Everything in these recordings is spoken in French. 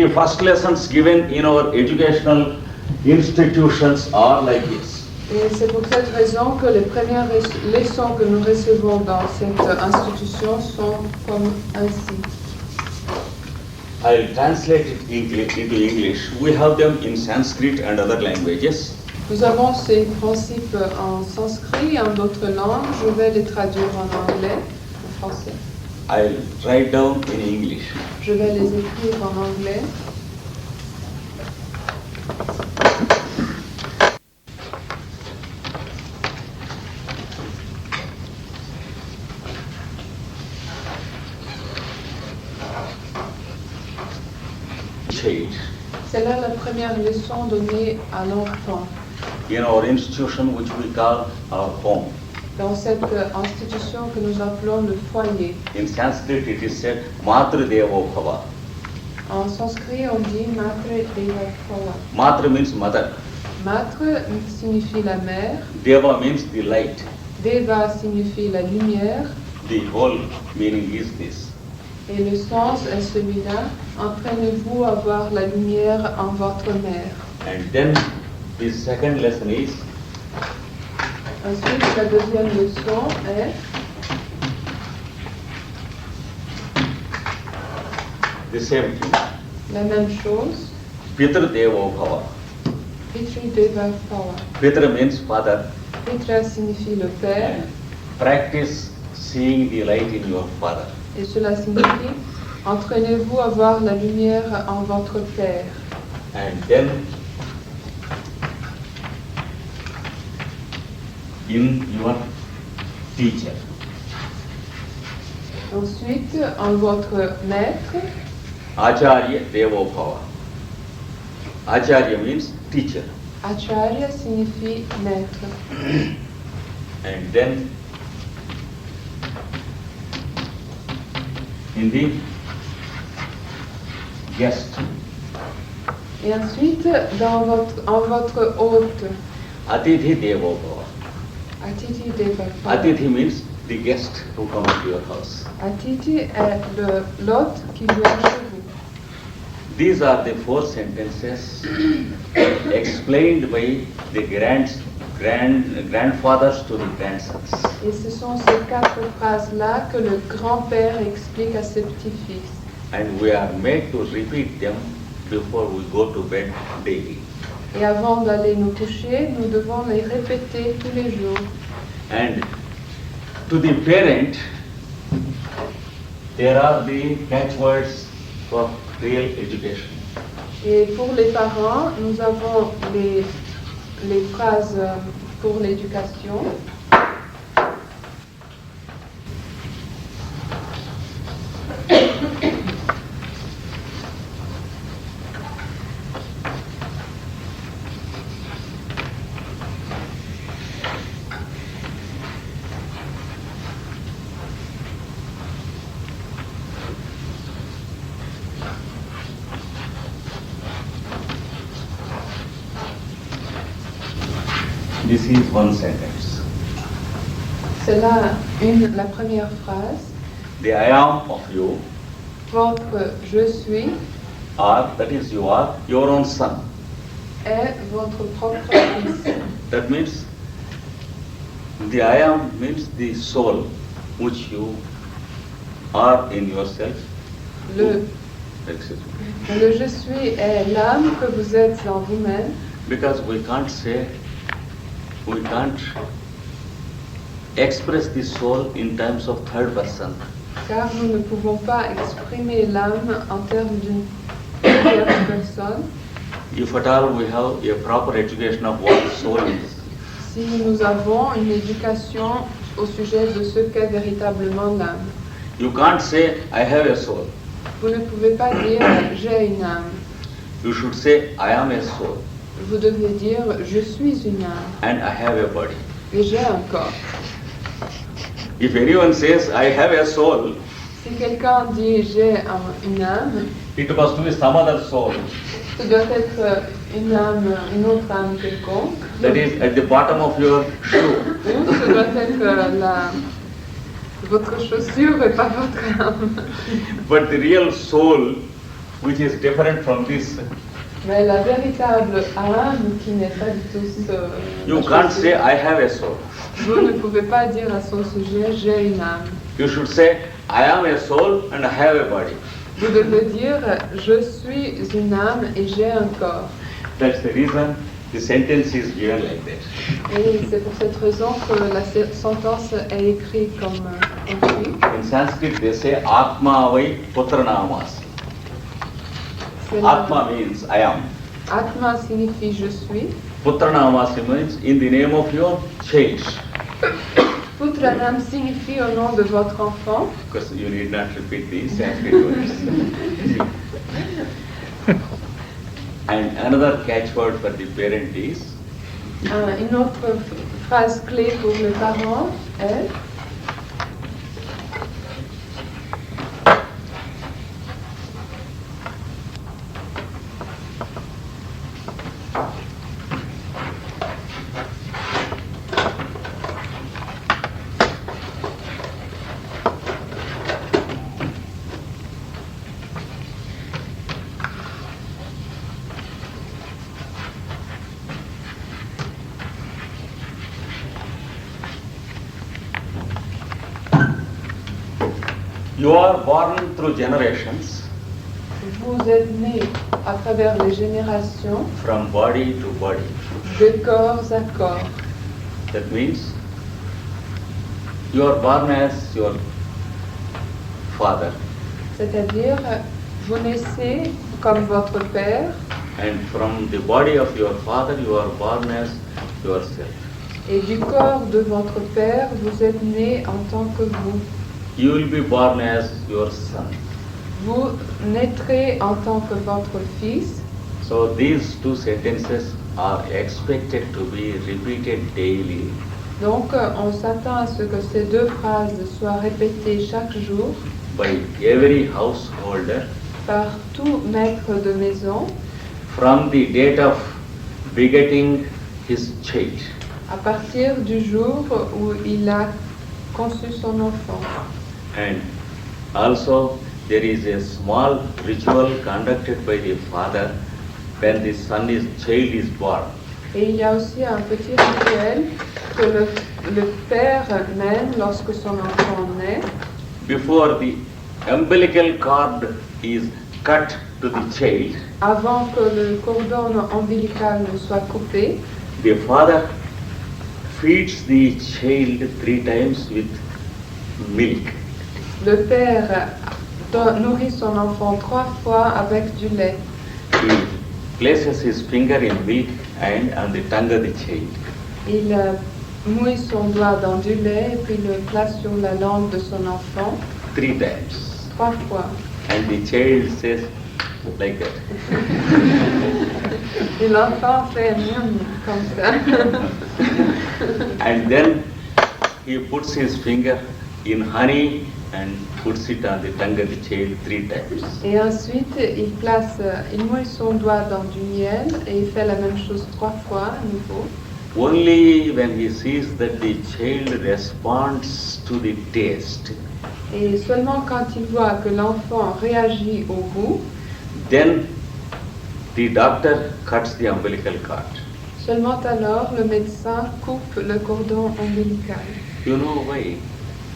The first lessons given in our educational institutions are like this. Et c'est pour cette raison que les premières leçons que nous recevons dans cette institution sont comme ainsi. I'll translate it into English. We have them in Sanskrit and other languages. Nous avons ces principes en sanskrit et en d'autres langues. Je vais les traduire en anglais, en français. I'll write down in English. Je vais les écrire en anglais. C'est là la première leçon donnée à l'enfant. In our institution which we call our home. Dans cette institution que nous appelons le foyer. In Sanskrit it is said Matra Devo Bhava. En sanskrit on dit Matra Deva Bhava. Matra means mother. Matra signifie la mère. Deva means the light. Deva signifie la lumière. The whole meaning is this. Et le sens est celui-là. Entraînez-vous à voir la lumière en votre mère. And then the second lesson is. Ensuite, la deuxième leçon est. The same thing. La même chose. Pitra Devo Bhava. Pitri Deva Bhava. Pitra means father. Pitra signifie le père. Practice seeing the light in your father. Et cela signifie, entraînez-vous à voir la lumière en votre père. And then, in your teacher. Ensuite, en votre maître. Acharya Devo Bhava. Acharya means teacher. Acharya signifie maître. And then, in the guest. Et ensuite, en votre hôte. Atithi Devo Bhava. Atithi Deva Bhava. Atithi means the guest who comes to your house. Atithi est l'hôte qui vient chez vous. These are the four sentences explained by the grandfathers to the grandsons. Et ce sont ces 4 phrases-là que le grand-père explique à ses petits-fils. And we are made to repeat them before we go to bed daily. Et avant d'aller nous coucher, nous devons les répéter tous les jours. And to the parent, there are the catchwords for real education. Et pour les parents, nous avons les phrases pour l'éducation. This is one sentence. C'est là la première phrase. The I am of you, Votre je suis or that is you are your own son. est votre propre fils. That means the I am means the soul which you are in yourself. Excuse me. Le je suis est l'âme que vous êtes en vous-même. Because we can't express the soul in terms of third person. Car nous ne pouvons pas exprimer l'âme en termes d'une tierce personne. If at all we have a proper education of what soul is. Si nous avons une éducation au sujet de ce qu'est véritablement l'âme. You can't say, I have a soul. Vous ne pouvez pas dire j'ai une âme. You should say, I am a soul. Vous devez dire je suis une âme. And I have a body. Et j'ai un corps. If anyone says, I have a soul, Si quelqu'un dit j'ai une âme, it must be some other soul. ce doit être une autre âme quelconque. That is at the bottom of your shoe. Ou ce doit être votre chaussure et pas votre âme. But the real soul which is different from this. Mais la véritable âme qui n'est pas du tout ce... You can't say, I have a soul. Vous ne pouvez pas dire à son sujet, j'ai une âme. You should say, I am a soul and I have a body. Vous devez dire, je suis une âme et j'ai un corps. That's the reason the sentence is given like that. Et c'est pour cette raison que la sentence est écrite comme suit. In Sanskrit, they say, Atma vai putranamas. Atma means I am. Atma signifie je suis. Putranamas means in the name of your child. Putranam signifie au nom de votre enfant. Because you need not repeat these Sanskrit words. And another catchword for the parent is, Une autre phrase clé pour les parents est you are born through generations, vous êtes né à travers les générations from body to body. de corps à corps. That means you are born as your father, C'est-à-dire, vous naissez comme votre père and from the body of your father you are born as yourself. et du corps de votre père, vous êtes né en tant que vous. You will be born as your son. Vous naîtrez en tant que votre fils. So these two sentences are expected to be repeated daily. Donc, on s'attend à ce que ces deux phrases soient répétées chaque jour By every householder par tout maître de maison from the date of begetting his child. à partir du jour où il a conçu son enfant. And also there is a small ritual conducted by the father when the child is born. Et il y a aussi un petit rituel que le père mène lorsque son enfant naît. Before the umbilical cord is cut to the child, Avant que le cordon ombilical ne soit coupé, the father feeds the child 3 times with milk. le père nourrit son enfant 3 fois avec du lait. He places his finger in milk and on the tongue of the child. Il mouille son doigt dans du lait et puis le place sur la langue de son enfant 3 times. 3 fois. And the child says like that. Et l'enfant fait miam comme ça. And then he puts his finger in honey and puts it on the tongue of the child 3 times. Et ensuite, il mouille son doigt dans du miel et il fait la même chose 3 fois à nouveau. Only when he sees that the child responds to the taste, Et seulement quand il voit que l'enfant réagit au goût, then the doctor cuts the umbilical cord. seulement alors le médecin coupe le cordon ombilical. You know why?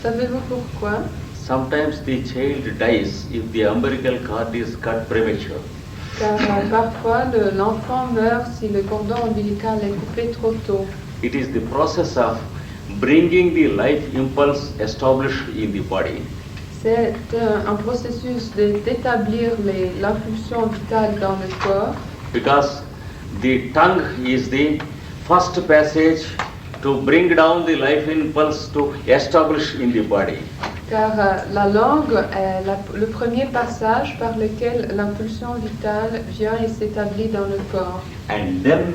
Savez-vous pourquoi? Sometimes the child dies if the umbilical cord is cut premature. Car parfois l'enfant meurt si le cordon ombilical est coupé trop tôt. It is the process of bringing the life impulse established in the body. C'est un processus d'établir l'impulsion vitale dans le corps, Because the tongue is the first passage to bring down the life impulse to establish in the body. car la langue est le premier passage par lequel l'impulsion vitale vient et s'établit dans le corps. And then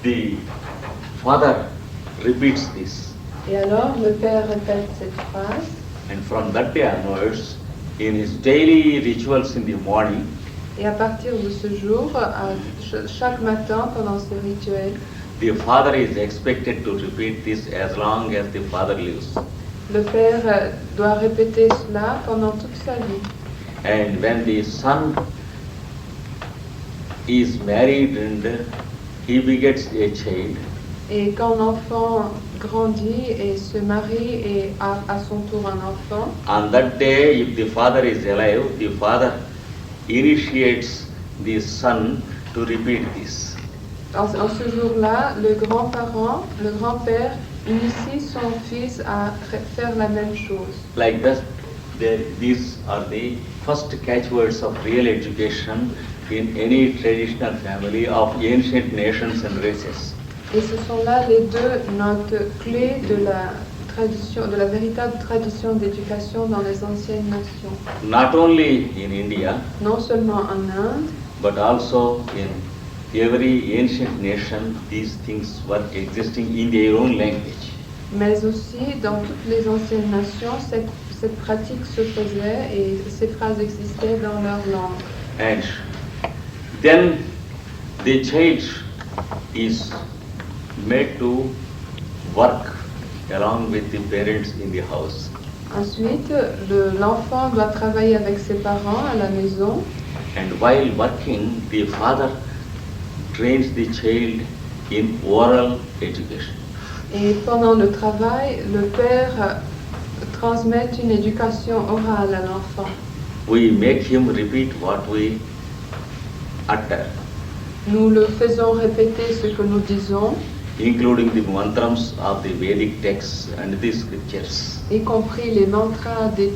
the father repeats this. Et alors le père répète cette phrase, And from that day onwards, in his daily rituals in the morning, et à partir de ce jour, chaque matin pendant ce rituel, the father is expected to repeat this as long as the father lives. le père doit répéter cela pendant toute sa vie. And when the son is married and he begets a child, Et quand l'enfant grandit et se marie et a à son tour un enfant, on that day, if the father is alive, the father initiates the son to repeat this. en ce jour-là, le grand-père, initie son fils à faire la même chose. Like that, these are the first catchwords of real education in any traditional family of ancient nations and races. Et ce sont là les deux notes clés de la tradition, de la véritable tradition d'éducation dans les anciennes nations. Not only in India, Non seulement en Inde, but also in every ancient nation, these things were existing in their own language. mais aussi dans toutes les anciennes nations, cette pratique se faisait et ces phrases existaient dans leur langue. And then the child is made to work along with the parents in the house. Ensuite, l'enfant doit travailler avec ses parents à la maison. And while working, the father trains the child in oral education. Et pendant le travail, le père transmet une éducation orale à l'enfant. We make him repeat what we utter, Nous le faisons répéter ce que nous disons, including the mantrams of the Vedic texts and the scriptures. y compris les mantras des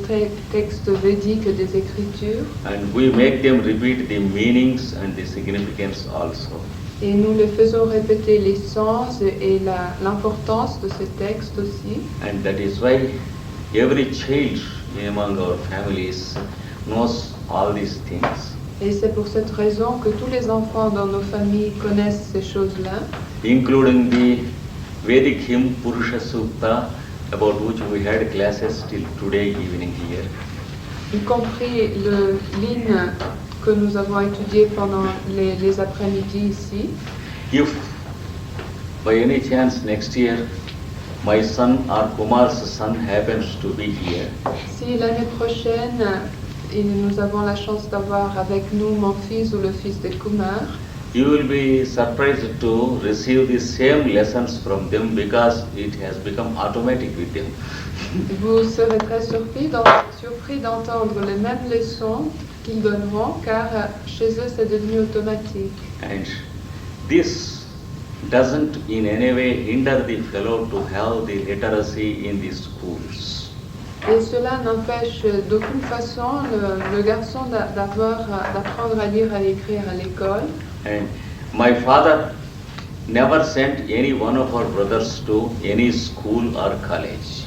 textes védiques des Écritures, And we make them repeat the meanings and the significance also. et nous les faisons répéter les sens et l'importance de ces textes aussi. And that is why every child among our families knows all these things, Et c'est pour cette raison que tous les enfants dans nos familles connaissent ces choses-là, including the Vedic hymn Purusha Sukta, about which we had classes till today evening here. y compris l'hymne que nous avons étudié pendant les après-midi ici. If by any chance next year my son or Kumar's son happens to be here, Si l'année prochaine, nous avons la chance d'avoir avec nous mon fils ou le fils de Kumar, you will be surprised to receive the same lessons from them because it has become automatic with them. vous serez très surpris d'entendre les mêmes leçons qu'ils donneront, car chez eux c'est devenu automatique. And this doesn't in any way hinder the fellow to have the literacy in the schools. Et cela n'empêche d'aucune façon le garçon d'apprendre à lire et à écrire à l'école. And my father never sent any one of our brothers to any school or college.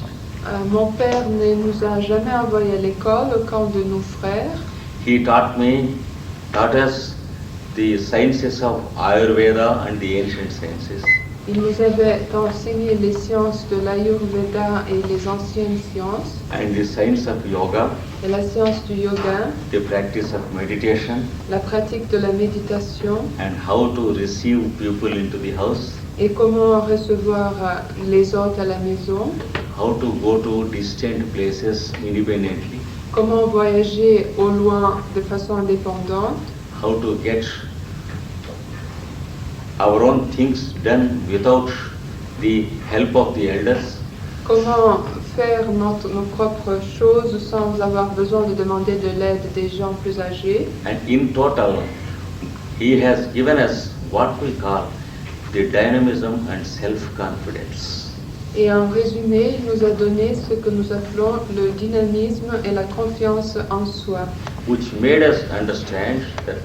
Mon père ne nous a jamais envoyés à l'école, aucun de nos frères. He taught us the sciences of Ayurveda and the ancient sciences. Il nous avait enseigné les sciences de l'Ayurveda et les anciennes sciences, And the science of yoga, et la science du yoga, the practice of meditation, la pratique de la méditation, and how to receive people into the house, et comment recevoir les hôtes à la maison, how to go to distant places independently, comment voyager au loin de façon indépendante, how to get our own things done without the help of the elders, comment faire nos propres choses sans avoir besoin de demander de l'aide des gens plus âgés. and in total, he has given us what we call the dynamism and self-confidence. Et en résumé, il nous a donné ce que nous appelons le dynamisme et la confiance en soi, Which made us understand that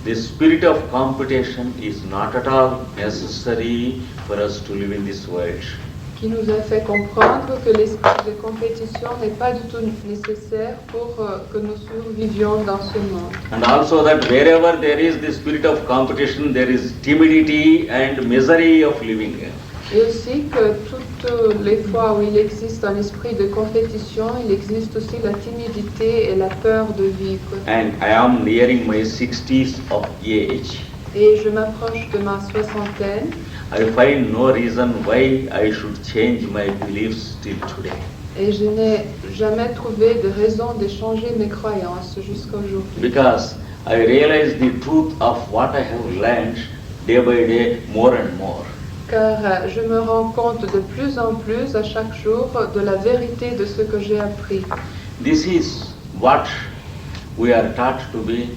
the spirit of competition is not at all necessary for us to live in this world. qui nous a fait comprendre que l'esprit de compétition n'est pas du tout nécessaire pour que nous survivions dans ce monde. And also that wherever there is the spirit of competition, there is timidity and misery of living. Et aussi que toutes les fois où il existe un esprit de compétition, il existe aussi la timidité et la peur de vivre. And I am nearing my 60s of age. Et je m'approche de ma soixantaine. I find no reason why I should change my beliefs till today. Et je n'ai jamais trouvé de raison de changer mes croyances jusqu'à aujourd'hui. Because I realize the truth of what I have learned day by day more and more. Car je me rends compte de plus en plus à chaque jour de la vérité de ce que j'ai appris. This is what we are taught to be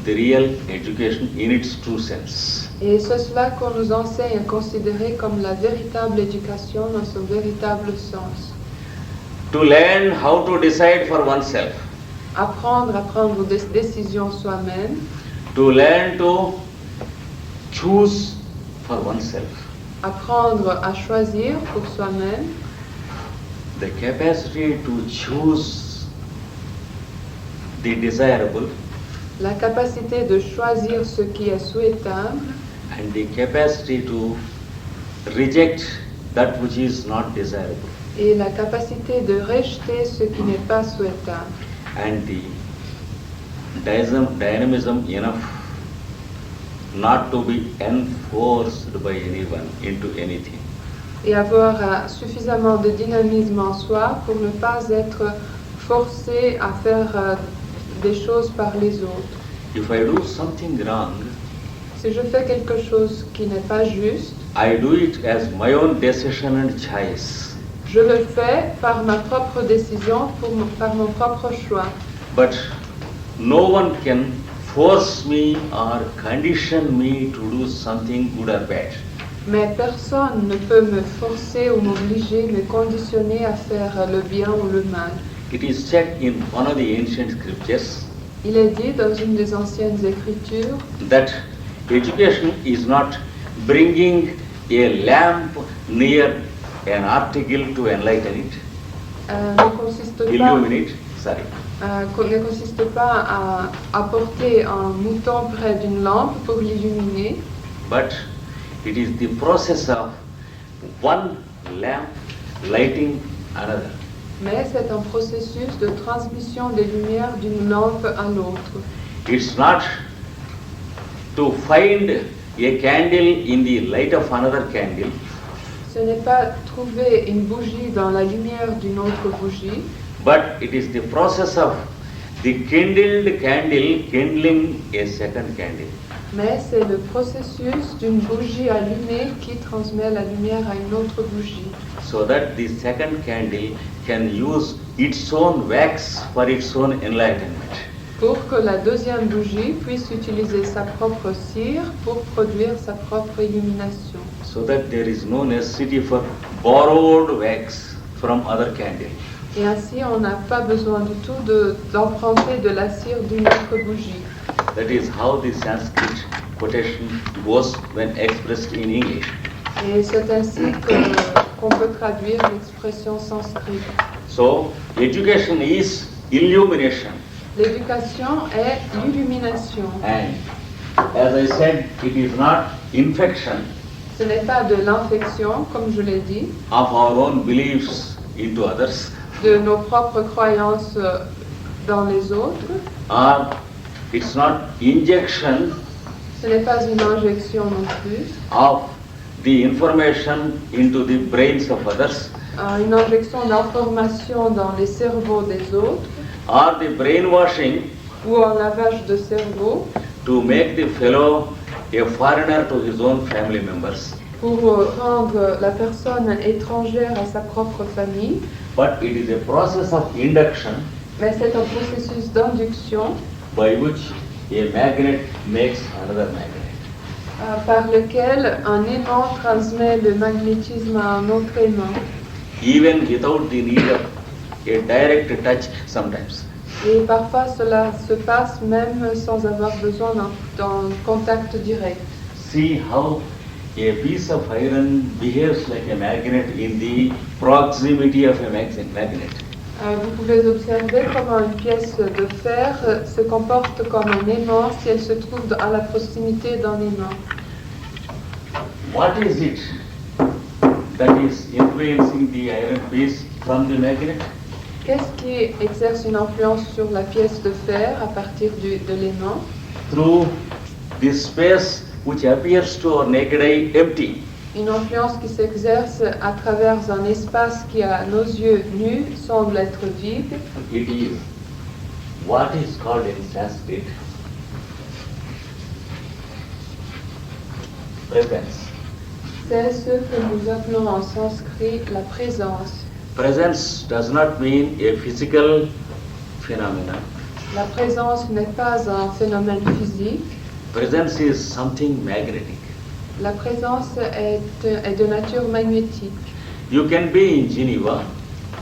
the real education in its true sense. Et c'est cela qu'on nous enseigne à considérer comme la véritable éducation dans son véritable sens. To learn how to decide for oneself. Apprendre à prendre des décisions soi-même. To learn to choose for oneself. Apprendre à choisir pour soi-même. The capacity to choose the desirable. La capacité de choisir ce qui est souhaitable. And the capacity to reject that which is not desirable. Et la capacité de rejeter ce qui n'est pas souhaitable. And the dynamism enough not to be enforced by anyone into anything. Et avoir suffisamment de dynamisme en soi pour ne pas être forcé à faire des choses par les autres. If I do something wrong, Si je fais quelque chose qui n'est pas juste, I do it as my own decision and choice. je le fais par ma propre décision, par mon propre choix. But no one can force me or condition me to do something good or bad. Mais personne ne peut me forcer ou m'obliger, me conditionner à faire le bien ou le mal. It is said in one of the ancient scriptures Il est dit dans une des anciennes écritures that education is not bringing a lamp near an article to enlighten it, ne consiste pas à apporter un mouton près d'une lampe pour l'illuminer, but it is the process of one lamp lighting another. mais c'est un processus de transmission des lumières d'une lampe à l'autre. It's not to find a candle in the light of another candle, Ce n'est pas trouver une bougie dans la lumière d'une autre bougie, but it is the process of the kindled candle kindling a second candle. mais c'est le processus d'une bougie allumée qui transmet la lumière à une autre bougie, So that the second candle can use its own wax for its own enlightenment. pour que la deuxième bougie puisse utiliser sa propre cire pour produire sa propre illumination. So that there is no necessity for borrowed wax from other candle. Et ainsi, on n'a pas besoin du tout d'emprunter de la cire d'une autre bougie. That is how the Sanskrit quotation goes when expressed in English. Et c'est ainsi qu'on peut traduire l'expression sanscrite. So, education is illumination. L'éducation est l'illumination. And as I said, it is not infection Ce n'est pas de l'infection, comme je l'ai dit, of our own beliefs into others, de nos propres croyances dans les autres. or it's not injection Ce n'est pas une injection non plus. of the information into the brains of others, Une injection d'information dans les cerveaux des autres or the brainwashing ou un lavage de cerveau to make the fellow a foreigner to his own family members. pour rendre la personne étrangère à sa propre famille. But it is a process of induction Mais c'est un processus d'induction by which a magnet makes another magnet. par lequel un aimant transmet le magnétisme à un autre aimant. Even without the need of a direct touch sometimes. Et parfois cela se passe même sans avoir besoin d'un contact direct. See how a piece of iron behaves like a magnet in the proximity of a magnet. Vous pouvez observer comment une pièce de fer se comporte comme un aimant si elle se trouve à la proximité d'un aimant. What is it that is influencing the iron piece from the magnet? Qu'est-ce qui exerce une influence sur la pièce de fer à partir de l'aimant? Through this space which appears to our naked eye empty. Une influence qui s'exerce à travers un espace qui, à nos yeux nus, semble être vide. It is what is called in Sanskrit presence. C'est ce que nous appelons en sanskrit la présence. Presence does not mean a physical phenomenon. La présence n'est pas un phénomène physique. Presence is something magnetic. La présence est de nature magnétique. You can be in Geneva,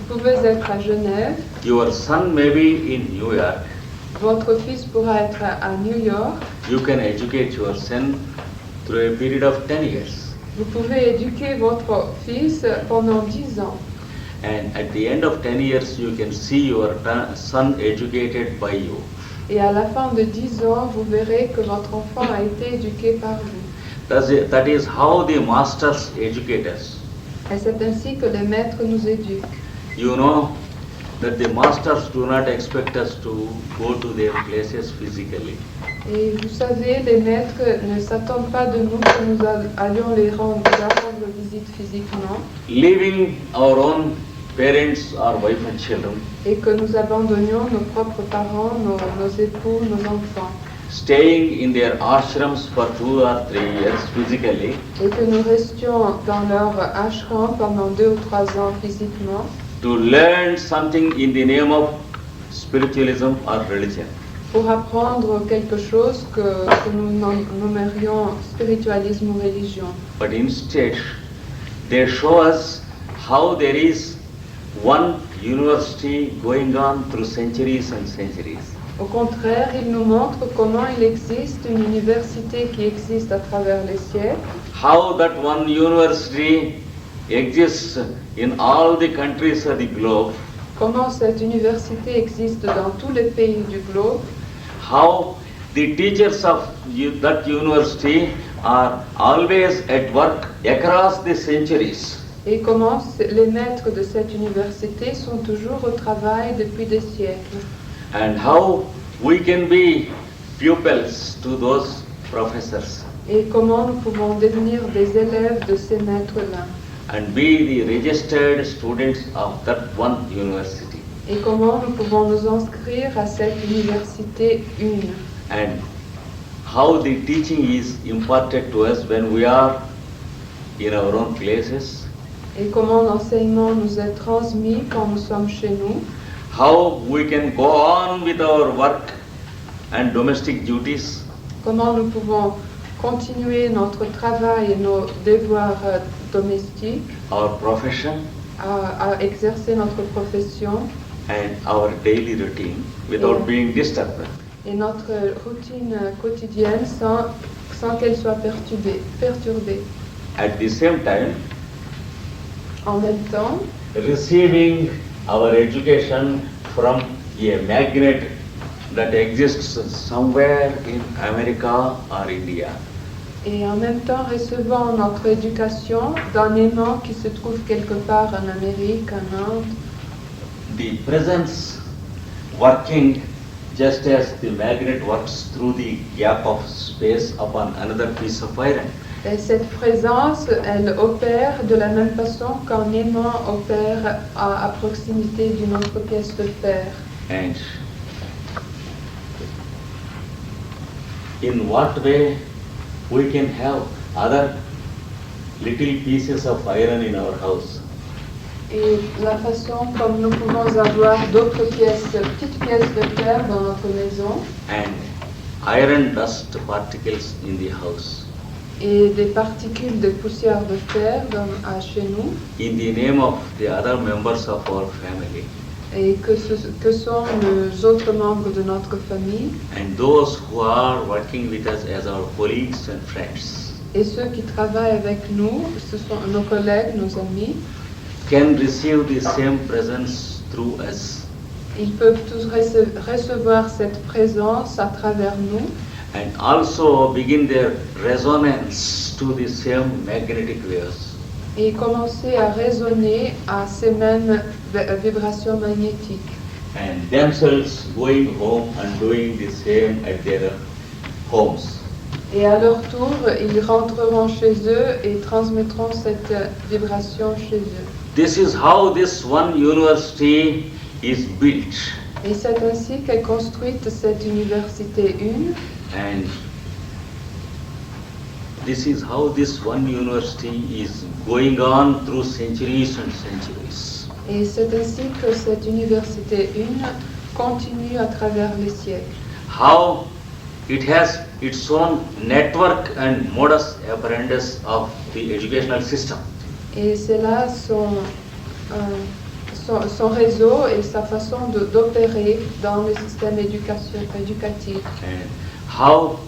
Vous pouvez être à Genève, your son may be in New York. votre fils pourra être à New York. You can educate your son through a period of 10 years. Vous pouvez éduquer votre fils pendant 10 ans. And at the end of 10 years, you can see your son educated by you. Et à la fin de 10 ans, vous verrez que votre enfant a été éduqué par vous. That is how the masters educate us. Et c'est ainsi que les maîtres nous éduquent. You know that the masters do not expect us to go to their places physically. Et vous savez, les maîtres ne s'attendent pas de nous que nous allions leur rendre visite physiquement Leaving our own parents or wife and children, et que nous abandonnions nos propres parents, nos époux, nos enfants. staying in their ashrams for 2 or 3 years physically, Et que nous restions dans leur ashram pendant 2 ou 3 ans physiquement to learn something in the name of spiritualism or religion. pour apprendre quelque chose que nous nommerions spiritualisme ou religion. But instead, they show us how there is one university going on through centuries and centuries. Au contraire, il nous montre comment il existe une université qui existe à travers les siècles, How that one university exists in all the countries of the globe, comment cette université existe dans tous les pays du globe, how the teachers of that university are always at work across the centuries. et comment les maîtres de cette université sont toujours au travail depuis des siècles. And how we can be pupils to those professors Et comment nous pouvons devenir des élèves de ces maîtres-là. and be the registered students of that one university. Et comment nous pouvons nous inscrire à cette université une. And how the teaching is imparted to us when we are in our own places. Et comment l'enseignement nous est transmis quand nous sommes chez nous. How we can go on with our work and domestic duties. Comment nous pouvons continuer notre travail et nos devoirs domestiques, Our profession à exercer notre profession and our daily routine without Yeah. being disturbed. et notre routine quotidienne sans qu'elle soit perturbée. At the same time, En même temps, receiving our education from a magnet that exists somewhere in America or India. et en même temps recevant notre éducation d'un aimant qui se trouve quelque part en Amérique, en Inde. The presence working just as the magnet works through the gap of space upon another piece of iron. Et cette présence, elle opère de la même façon qu'un aimant opère à proximité d'une autre pièce de fer. And in what way we can have other little pieces of iron in our house? Et la façon comme nous pouvons avoir d'autres petites pièces de fer dans notre maison And iron dust particles in the house. et des particules de poussière de fer chez nous, In the name of the other members of our family et que sont les autres membres de notre famille and those who are working with us as our colleagues and friends et ceux qui travaillent avec nous, ce sont nos collègues, nos amis. can receive the same presence through us. Ils peuvent tous recevoir cette présence à travers nous And also begin their resonance to the same magnetic waves. et commencer à résonner à ces mêmes vibrations magnétiques. And themselves going home and doing the same at their homes. Et à leur tour, ils rentreront chez eux et transmettront cette vibration chez eux. This is how this one university is built. Et c'est ainsi qu'est construite cette université une. And this is how this one university is going on through centuries and centuries. Et c'est ainsi que cette université une continue à travers les siècles. How it has its own network and modus operandi of the educational system. Et c'est là son réseau et sa façon d'opérer dans le système éducatif. And how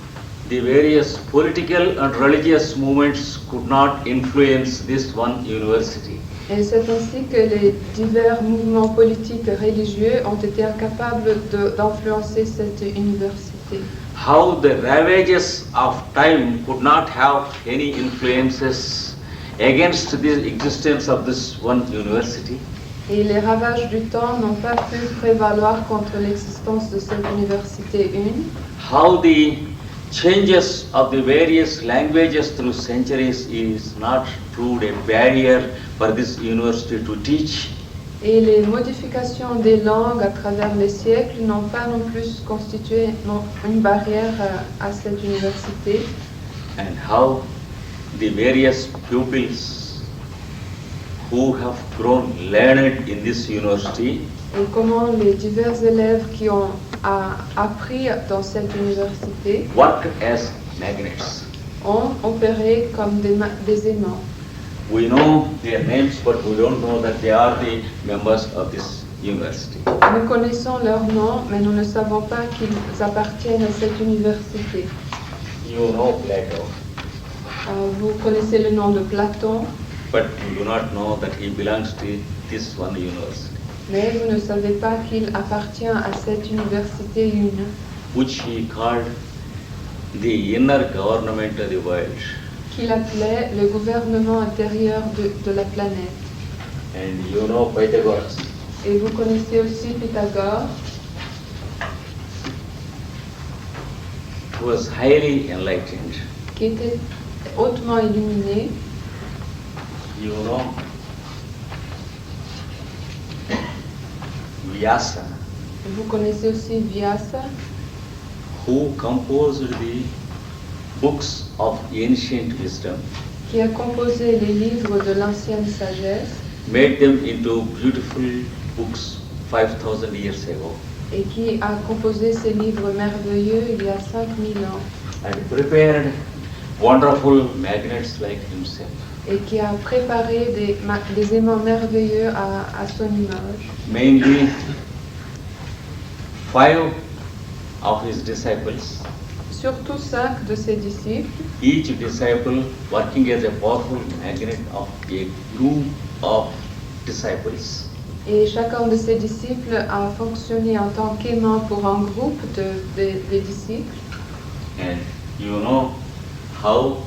the various political and religious movements could not influence this one university. Et c'est ainsi que les divers mouvements politiques et religieux ont été incapables d'influencer cette université. How the ravages of time could not have any influences against the existence of this one university. Et les ravages du temps n'ont pas pu prévaloir contre l'existence de cette université une. How the changes of the various languages through centuries is not proved a barrier for this university to teach. Et les modifications des langues à travers les siècles n'ont pas non plus constitué une barrière à cette université. And how the various pupils who have grown learned in this university Et comment les divers élèves qui ont appris dans cette université work as magnets. ont opéré comme des aimants. We know their names, but we don't know that they are the members of this university. Nous connaissons leurs noms, mais nous ne savons pas qu'ils appartiennent à cette université. You know Plato, Vous connaissez le nom de Platon, but you do not know that he belongs to this one university, mais vous ne savez pas qu'il appartient à cette université une, which he called the inner government of the world. qu'il appelait le gouvernement intérieur de la planète. And you know Pythagoras, Et vous connaissez aussi Pythagore, who was highly enlightened. qui était hautement illuminé. You know Vyasa, Vous connaissez aussi Vyasa, who composed the books of ancient wisdom, qui a composé les livres de l'ancienne sagesse made them into beautiful books 5,000 years ago, et qui a composé ces livres merveilleux il y a 5000 ans and prepared wonderful magnets like himself. et qui a préparé des aimants merveilleux à son image. Mainly 5 of his disciples, Surtout 5 de ses disciples, each disciple working as a powerful magnet of a group of disciples. et chacun de ses disciples a fonctionné en tant qu'aimant pour un groupe des disciples. And you know how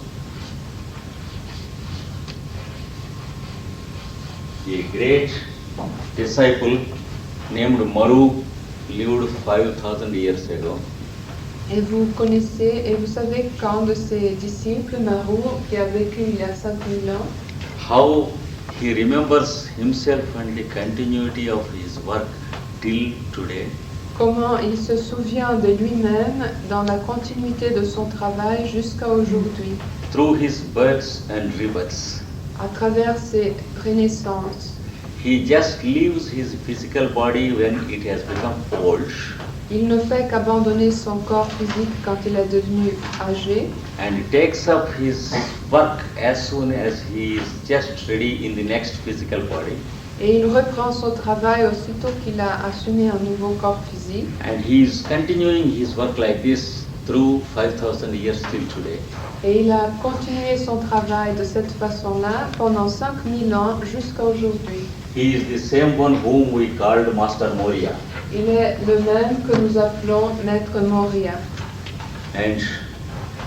a great disciple named Maru lived 5,000 years ago. Et vous connaissez, et vous savez qu'un de ses disciples, Maru, qui a vécu il y a 5000 ans, How he remembers himself and the continuity of his work till today. comment il se souvient de lui-même dans la continuité de son travail jusqu'à aujourd'hui, Through his births and rebirths, à travers ses renaissances. he just leaves his physical body when it has become old, Il ne fait qu'abandonner son corps physique quand il est devenu âgé and takes up his work as soon as he is just ready in the next physical body. et il reprend son travail aussitôt qu'il a assumé un nouveau corps physique. And he is continuing his work like this through 5,000 years till today. Et il a continué son travail de cette façon-là pendant 5000 ans jusqu'à aujourd'hui. He is the same one whom we called Master Moria. Il est le même que nous appelons Maître Moria. And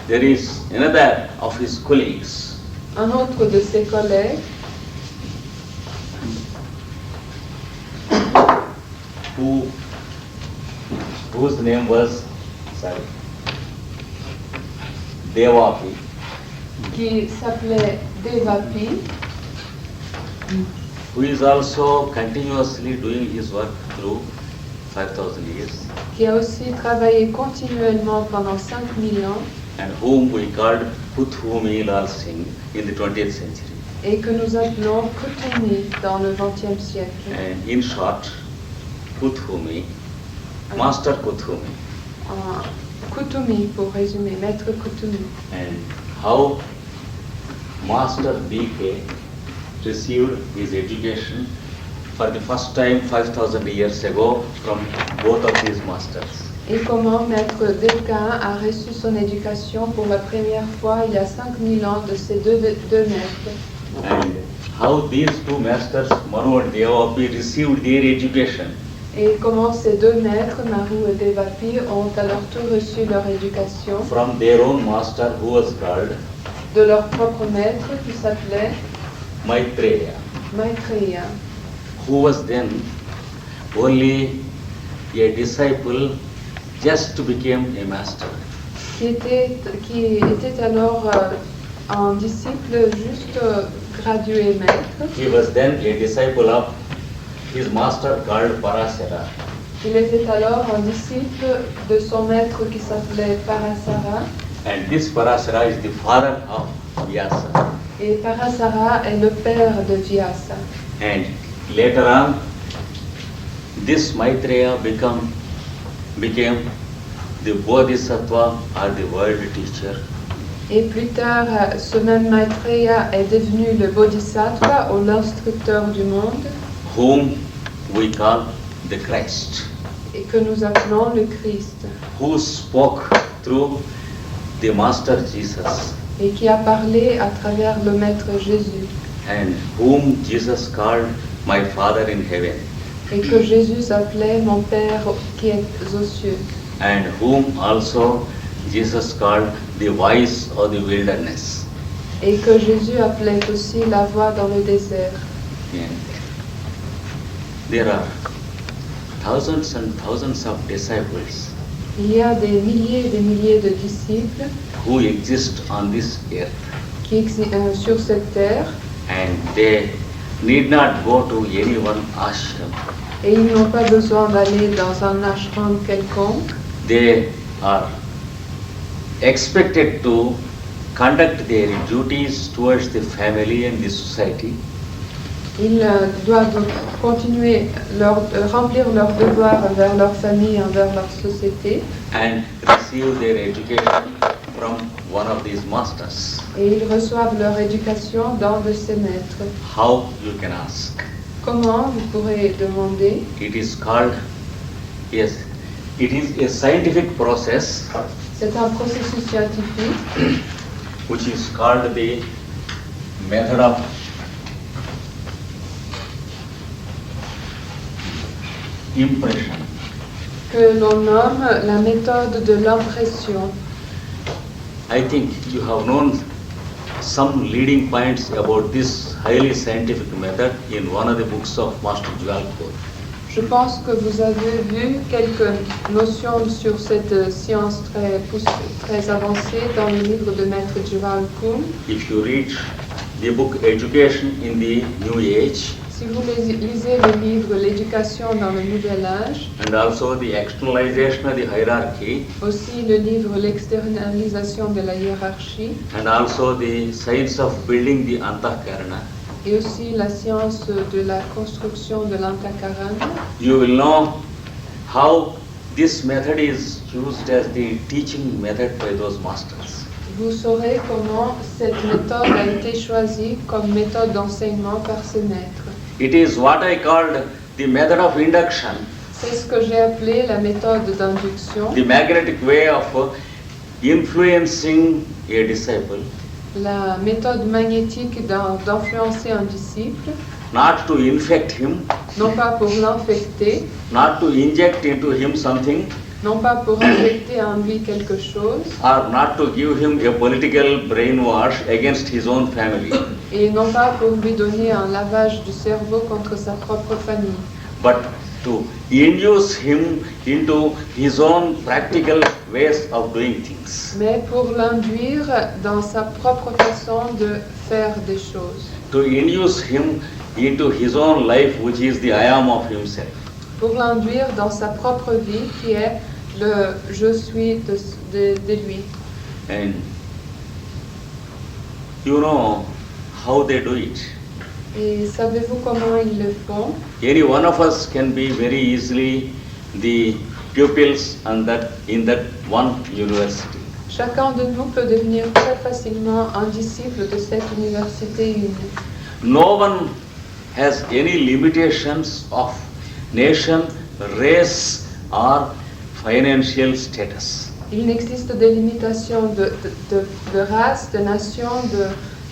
there is another of his colleagues Un autre de ses collègues whose name was, sorry, Devapi, qui s'appelait Devapi, who is also continuously doing his work through 5,000 years, qui a aussi travaillé continuellement pendant 5000 ans and whom we called Kuthumi Lal Singh in the 20th century. et que nous appelons Kutumi dans le XXe siècle. And in short, Kuthumi, Master Kuthumi, Kutumi, pour résumer, Maître Kutumi. and how Master BK received his education for the first time 5,000 years ago from both of his masters. Et comment Maître Descartes a reçu son éducation pour la première fois il y a 5000 ans de ses deux maîtres. And how these two masters, Manu and Devapi, received their education Et comment ces deux maîtres, Maru et Devapi, ont à leur tour reçu leur éducation from their own master who was called de leur propre maître qui s'appelait Maitreya, Maitreya, who was then only a disciple just became a master. qui était alors un disciple juste gradué maître. He was then a disciple of his master called Parasara. Il était alors un disciple de son maître qui s'appelait Parasara. And this Parasara is the father of Vyasa. Et Parasara est le père de Vyasa. And later on, this Maitreya became the Bodhisattva or the world teacher. Et plus tard, ce même Maitreya est devenu le Bodhisattva ou l'instructeur du monde, Whom we call the Christ, et que nous appelons le Christ, who spoke through the Master Jesus, et qui a parlé à travers le Maître Jésus, and whom Jesus called my Father in heaven, et que Jésus appelait mon Père qui est aux cieux, and whom also Jesus called the voice of the wilderness. et que Jésus appelait aussi la voix dans le désert. And there are thousands and thousands of disciples Il y a des milliers de disciples who exist on this earth, sur cette terre, and they need not go to any one ashram. et ils n'ont pas besoin d'aller dans un ashram quelconque. They are expected to conduct their duties towards the family and the society, Ils doivent continuer remplir leurs devoirs envers leur famille, envers leur société, and receive their education from one of these masters. et ils reçoivent leur éducation d'un de ces maîtres. How, you can ask? Comment, vous pourrez demander? It is called, yes, it is a scientific process C'est un processus scientifique which is called the method of impression. que l'on nomme la méthode de l'impression. I think you have known some leading points about this highly scientific method in one of the books of Master Jualpur. Je pense que vous avez vu quelques notions sur cette science très avancée dans le livre de Maître Jualpur. If you read the book Education in the New Age, Si vous lisez le livre L'éducation dans le nouvel âge, and also the externalization of the hierarchy, aussi le livre L'externalisation de la hiérarchie, and also the science of building the Antahkarana, et aussi la science de la construction de l'antakarana, you will know how this method is used as the teaching method by those masters. vous saurez comment cette méthode a été choisie comme méthode d'enseignement par ces maîtres. It is what I called the method of induction, C'est ce que j'ai appelé la méthode d'induction, the magnetic way of influencing a disciple, la méthode magnétique d'influencer un disciple, not to infect him, non pas pour l'infecter, not to inject into him something, non pas pour injecter en lui quelque chose, or not to give him a political brainwash against his own family, et non pas pour lui donner un lavage du cerveau contre sa propre famille, but to induce him into his own practical ways of doing things, mais pour l'induire dans sa propre façon de faire des choses, to induce him into his own life, which is the I am of himself. pour l'induire dans sa propre vie qui est le je suis de lui. And you know how they do it. Et savez-vous comment ils le font? Any one of us can be very easily the pupils and that in that one university. Chacun de nous peut devenir très facilement un disciple de cette université une. No one has any limitations of nation, race or financial status. Il n'existe des limitations de race, de nation,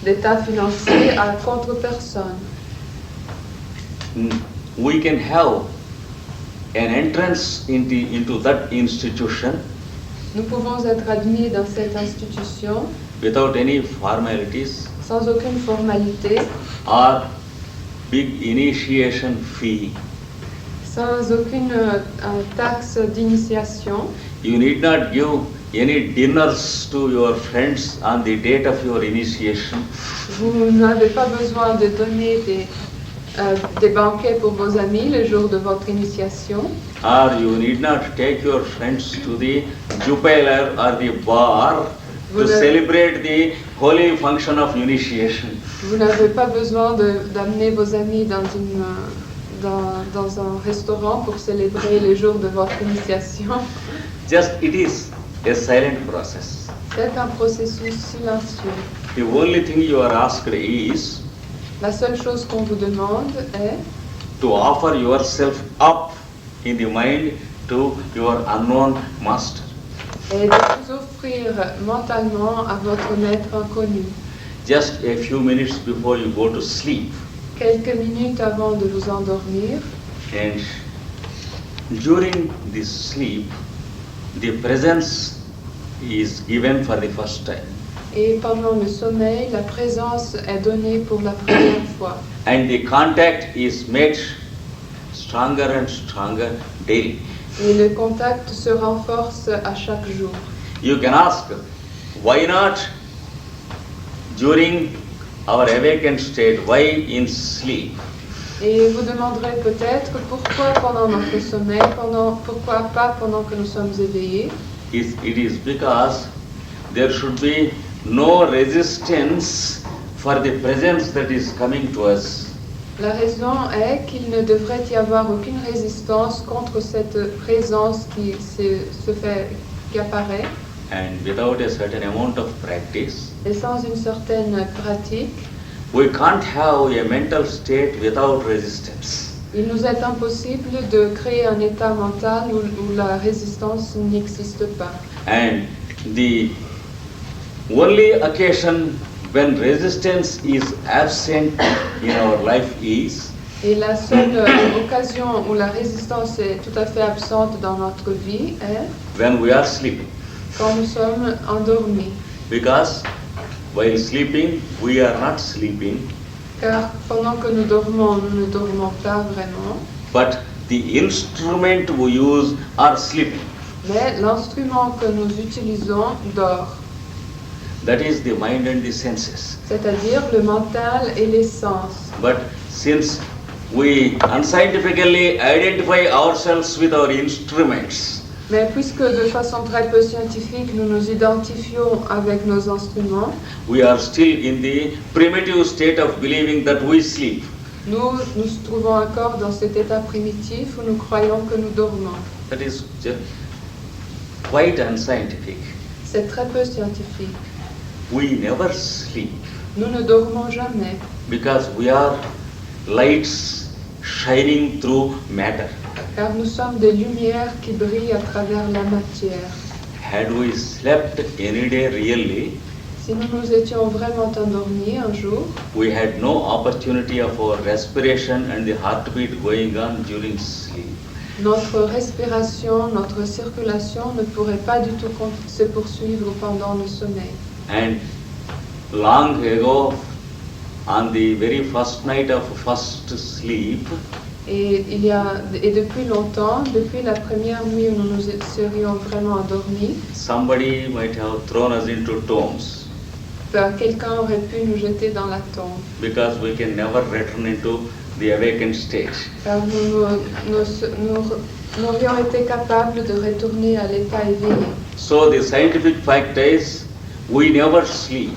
d'état financier à contre personne. We can have an entrance into that institution Nous pouvons être admis dans cette institution without any formalities sans aucune formalité, or big initiation fee. sans aucune taxe d'initiation. You need not give any dinners to your friends on the date of your initiation. Vous n'avez pas besoin de donner des banquets pour vos amis le jour de votre initiation. Or you need not take your friends to the jubilee or the bar to celebrate the holy function of initiation. Vous n'avez pas besoin d'amener vos amis dans un restaurant pour célébrer les jours de votre initiation. Just it is a silent process. C'est un processus silencieux. The only thing you are asked is La seule chose qu'on vous demande est to offer yourself up in the mind to your unknown master. de vous offrir mentalement à votre maître inconnu. Just a few minutes before you go to sleep. Quelques minutes avant de vous endormir. And during this sleep, the presence is given for the first time. Et pendant le sommeil, la présence est donnée pour la première fois. And the contact is made stronger and stronger daily. Et le contact se renforce à chaque jour. You can ask, why not during our awakened state, why in sleep? Et vous demanderez peut-être pourquoi pendant notre sommeil, pourquoi pas pendant que nous sommes éveillés. It is because there should be no resistance for the presence that is coming to us. La raison est qu'il ne devrait y avoir aucune résistance contre cette présence qui apparaît. And without a certain amount of practice, Et sans une certaine pratique, we can't have a mental state without resistance. il nous est impossible de créer un état mental où la résistance n'existe pas. And the only occasion when resistance is absent in our life is Et la seule occasion où la résistance est tout à fait absente dans notre vie est when we are sleeping. quand nous sommes endormis. Because while sleeping, we are not sleeping, Car pendant que nous ne dormons pas vraiment, but the instrument we use are sleeping. mais l'instrument que nous utilisons dort, That is the mind and the senses. c'est-à-dire le mental et les sens. But since we unscientifically identify ourselves with our instruments, Mais puisque de façon très peu scientifique, nous nous identifions avec nos instruments, we are still in the primitive state of believing that we sleep. nous nous trouvons encore dans cet état primitif où nous croyons que nous dormons. That is quite unscientific. C'est très peu scientifique. We never sleep Nous ne dormons jamais because we are lights shining through matter. car nous sommes des lumières qui brillent à travers la matière. Had we slept any day really, Si nous nous étions vraiment endormis un jour, we had no opportunity of our respiration and the heartbeat going on during sleep. notre respiration, notre circulation ne pourrait pas du tout se poursuivre pendant le sommeil. And long ago, on the very first night of first sleep, Et depuis longtemps, depuis la première nuit où nous nous serions vraiment endormis, somebody might have thrown us into tombs quelqu'un aurait pu nous jeter dans la tombe. because we can never return into the awakened state. Car nous aurions été capables de retourner à l'état éveillé. So the scientific fact is we never sleep.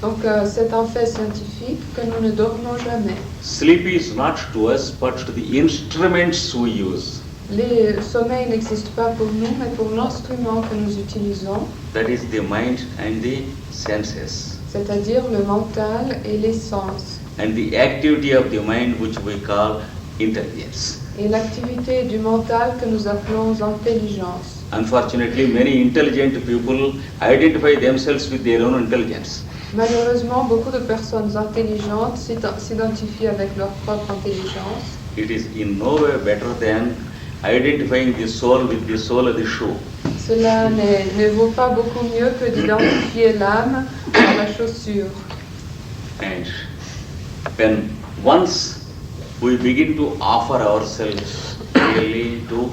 Donc c'est un fait scientifique que nous ne dormons jamais. Sleep is not to us but to the instruments we use. Le sommeil n'existe pas pour nous, mais pour l'instrument que nous utilisons, That is the mind and the senses. c'est-à-dire le mental et les sens. And the activity of the mind which we call intelligence. Et l'activité du mental que nous appelons intelligence. Unfortunately, many intelligent people identify themselves with their own intelligence. Malheureusement, beaucoup de personnes intelligentes s'identifient avec leur propre intelligence. It is in no way better than identifying the sole with the sole of the shoe. Cela ne vaut pas beaucoup mieux que d'identifier l'âme à la chaussure. And when once we begin to offer ourselves really to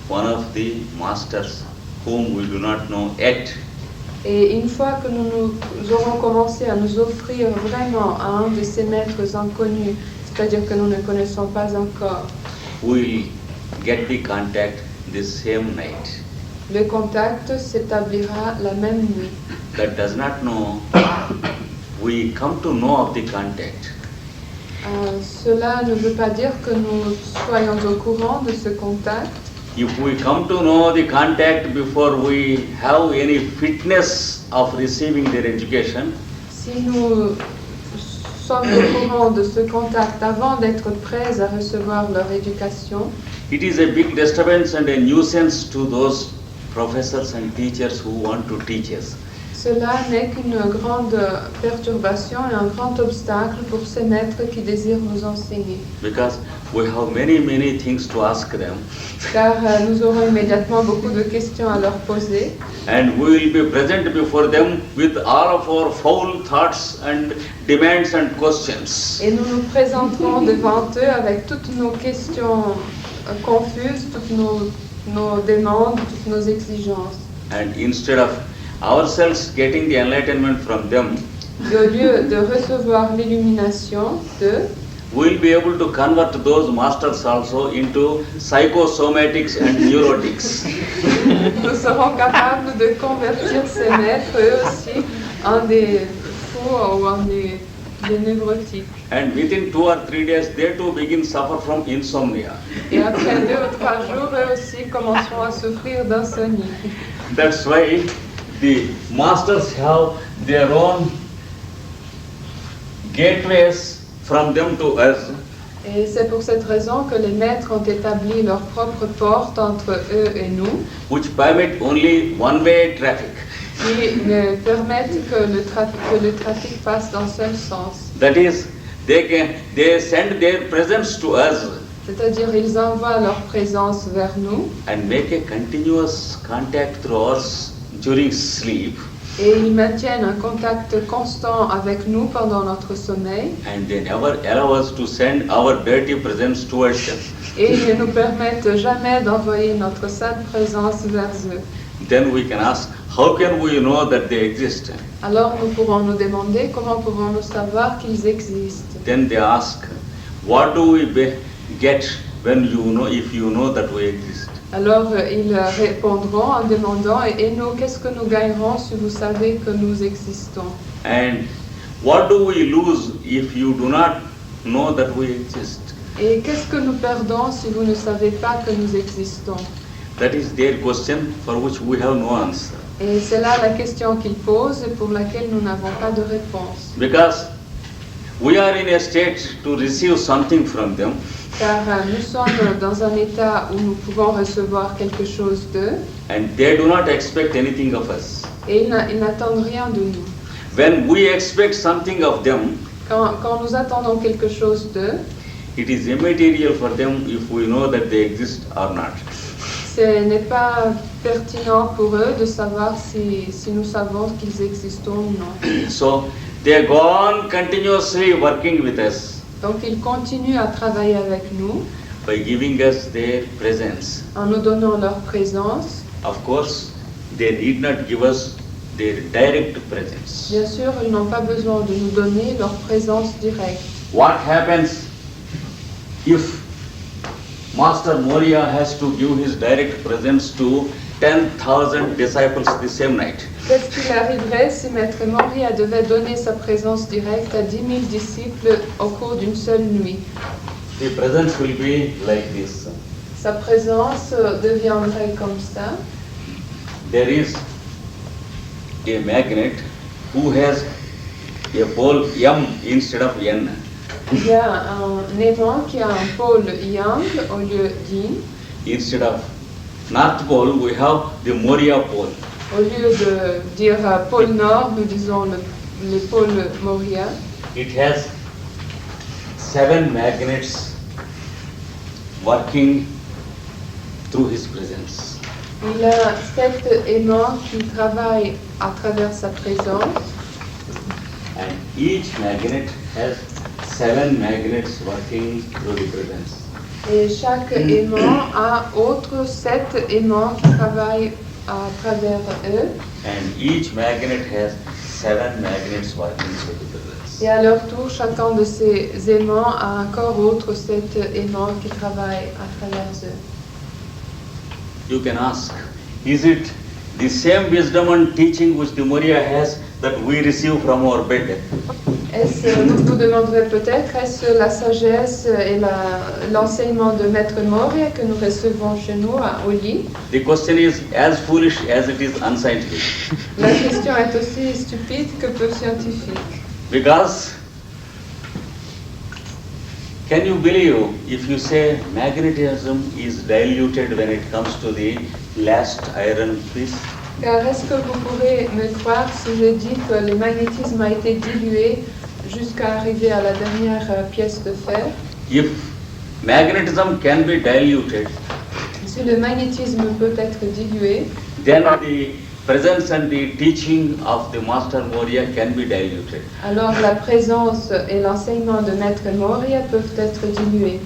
one of the masters whom we do not know yet, Et une fois que nous aurons commencé à nous offrir vraiment à un de ces maîtres inconnus, c'est-à-dire que nous ne connaissons pas encore, we will get the contact the same night. le contact s'établira la même nuit. That does not know, we come to know of the contact. Cela ne veut pas dire que nous soyons au courant de ce contact. If we come to know the contact before we have any fitness of receiving their education, Si nous sommes au courant de ce contact avant d'être prêts à recevoir leur éducation, it is a big disturbance and a nuisance to those professors and teachers who want to teach us. cela n'est qu'une grande perturbation et un grand obstacle pour ces maîtres qui désirent nous enseigner. Because we have many things to ask them, Car nous aurons immédiatement beaucoup de questions à leur poser and we will be present before them with all of our foul thoughts and demands and questions. et nous nous présenterons devant eux avec toutes nos questions confuses, toutes nos demandes, toutes nos exigences. And instead of ourselves getting the enlightenment from them, Et au lieu de recevoir l'illumination d'eux, we will be able to convert those masters also into psychosomatics and neurotics. nous serons capables de convertir ces maîtres, eux aussi, en des fous ou en des névrotiques. And within 2 or 3 days, they too begin suffer from insomnia. Et après 2 ou 3 jours, eux aussi commenceront à souffrir d'insomnie. That's why the masters have their own gateways from them to us, Et c'est pour cette raison que les maîtres ont établi leur propre porte entre eux et nous, which permit only one-way traffic. qui ne permettent que le trafic passe dans un seul sens. That is, they send their presence to us C'est-à-dire ils envoient leur présence vers nous and make a continuous contact through us during sleep, et ils maintiennent un contact constant avec nous pendant notre sommeil and they never allow us to send our dirty presence towards them. et ils ne nous permettent jamais d'envoyer notre sale présence vers eux. Then we can ask, how can we know that they exist? Alors nous pourrons nous demander comment pouvons-nous savoir qu'ils existent. Then they ask, what do we get when you know, if you know that we exist? Alors ils répondront en demandant et nous, qu'est-ce que nous gagnerons si vous savez que nous existons? And what do we lose if you do not know that we exist? Et qu'est-ce que nous perdons si vous ne savez pas que nous existons? That is their question for which we have no answer. Et c'est là la question qu'ils posent et pour laquelle nous n'avons pas de réponse. Because we are in a state to receive something from them, Car nous sommes dans un état où nous pouvons recevoir quelque chose d'eux and they do not expect anything of us. et ils n'attendent rien de nous. When we expect something of them, Quand nous attendons quelque chose d'eux, it is immaterial for them if we know that they exist or not. ce n'est pas pertinent pour eux de savoir si nous savons qu'ils existent ou non. So they go on continuously working with us, Donc ils continuent à travailler avec nous, by giving us their presence. en nous donnant leur présence. Of course, they need not give us their direct presence. Bien sûr, ils n'ont pas besoin de nous donner leur présence directe. What happens if Master Moria has to give his direct presence to 10,000 disciples the same night? Qu'est-ce qu'il arriverait si Maître Moria devait donner sa présence directe à 10 000 disciples au cours d'une seule nuit? The presence will be like this. Sa présence deviendrait comme ça. There is a magnet who has a pole M instead of N. Il y a un aimant qui a un pôle yang au lieu yin. Instead of North Pole, we have the Moria pole. Au lieu de dire pôle nord, nous disons le pôle Moria. It has 7 magnets working through his presence. Il a 7 aimants qui travaillent à travers sa présence. And each magnet has 7 magnets working through the presence. Et chaque aimant a autres 7 aimants qui travaillent à travers eux. And each magnet has 7 magnets working through the presence. Et à leur tour, chacun de ces aimants a encore autres 7 aimants qui travaillent à travers eux. You can ask, is it the same wisdom and teaching which the Moria has that we receive from our bed? Vous vous demanderez peut-être, est-ce la sagesse et l'enseignement de Maître Moria que nous recevons chez nous au lit? The question is as foolish as it is unscientific. La question est aussi stupide que peu scientifique. Because can you believe if you say magnetism is diluted when it comes to the last iron piece? Car est-ce que vous pourrez me croire si je dis que le magnétisme a été dilué jusqu'à arriver à la dernière pièce de fer? If magnetism can be diluted, Si le magnétisme peut être dilué, then the presence and the teaching of the Master Moria can be diluted. alors la présence et l'enseignement de Maître Moria peuvent être dilués.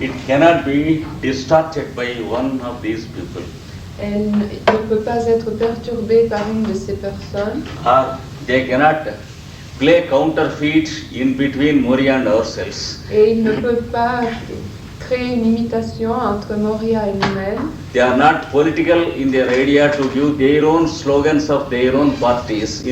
It cannot be distorted by one of these people. Elle ne peut pas être perturbée par une de ces personnes. Or they cannot play counterfeit in between Moria and ourselves. Et ils ne peuvent pas créer une imitation entre Moria et nous-mêmes. They are not political in their area to give their own slogans of their own parties.